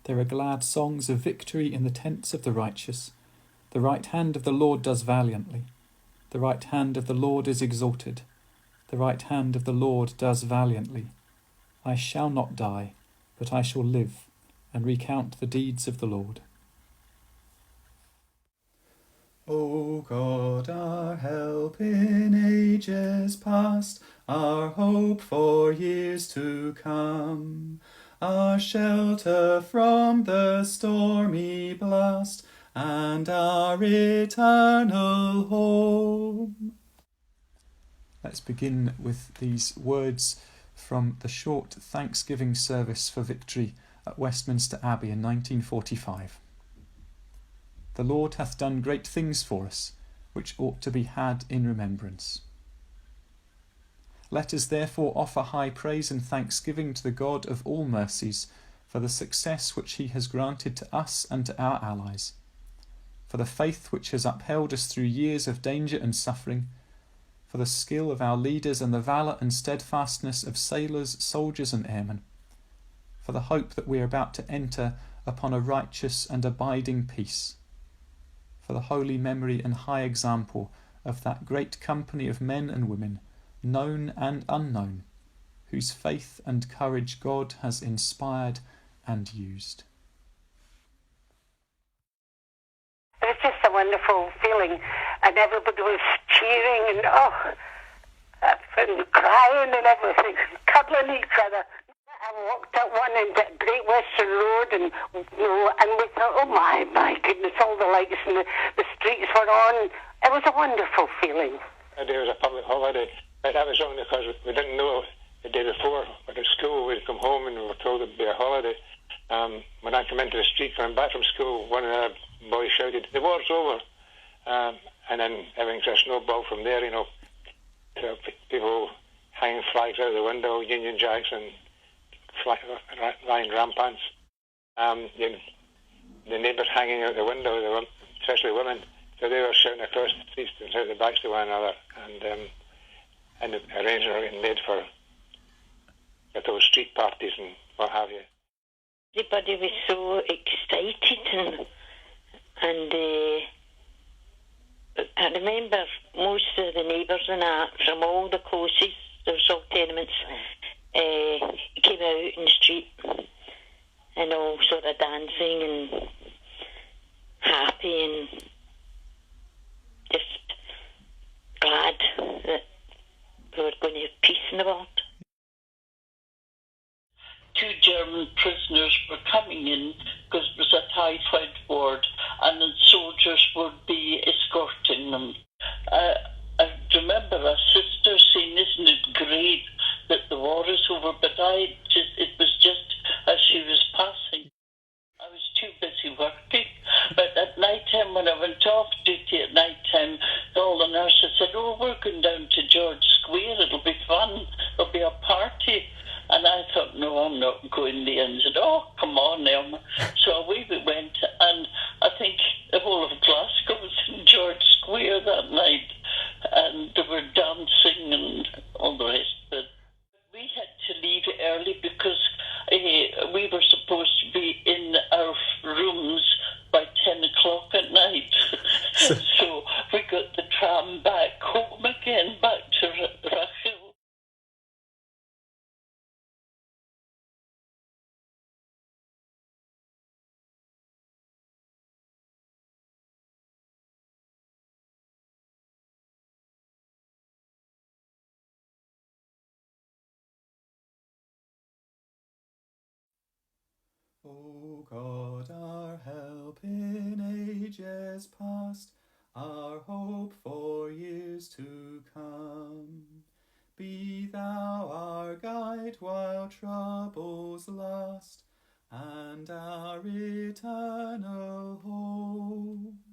There are glad songs of victory in the tents of the righteous. The right hand of the Lord does valiantly. The right hand of the Lord is exalted. The right hand of the Lord does valiantly. I shall not die, but I shall live, and recount the deeds of the Lord. O God, our help in ages past, our hope for years to come, our shelter from the stormy blast, and our eternal home. Let's begin with these words from the short Thanksgiving service for victory at Westminster Abbey in 1945. The Lord hath done great things for us, which ought to be had in remembrance. Let us therefore offer high praise and thanksgiving to the God of all mercies for the success which he has granted to us and to our allies, for the faith which has upheld us through years of danger and suffering, for the skill of our leaders and the valour and steadfastness of sailors, soldiers and airmen, for the hope that we are about to enter upon a righteous and abiding peace, for the holy memory and high example of that great company of men and women, known and unknown, whose faith and courage God has inspired and used. It was just a wonderful feeling, and everybody was cheering and crying and everything, cuddling each other. I walked up one end at Great Western Road, and we thought, oh my goodness, all the lights and the streets were on. It was a wonderful feeling. That day was a public holiday, but that was only because we didn't know the day before. But at school, we'd come home and we were told it'd be a holiday. When I came into the street coming back from school, one of the boys shouted, "The war's over!" And then everything just snowballed from there. So people hanging flags out of the window, Union Jacks and flying rampants. The neighbours hanging out the window, especially women, so they were shouting across the streets and shouting their backs to one another, and arrangements were getting made for those street parties and what have you. Everybody was so excited, and I remember most of the neighbours and that from all the closes, there was all tenements, came out in the street and all sort of dancing and happy and just glad that we were going to have peace in the world. 2 German prisoners were coming in because it was a typhoid ward, and the soldiers would be escorting them. I remember a sister saying, "Isn't it great that the war is over?" But it was just as she was passing. I was too busy working. But at night time, when I went off duty at night time, all the nurses said, "Oh, we're going down to George Square. It'll be fun. There'll be a party." And I thought, no, I'm not going there. And said, "Oh, come on, Elma." So away we went, and I think the whole of Glasgow was in George Square that night, and they were dancing and all the rest. But we had to leave early because we were supposed to be in our rooms by 10 o'clock at night. So we got the tram back home again, back to Rachel. O God, our help in ages past, our hope for years to come, be thou our guide while troubles last, and our eternal hope.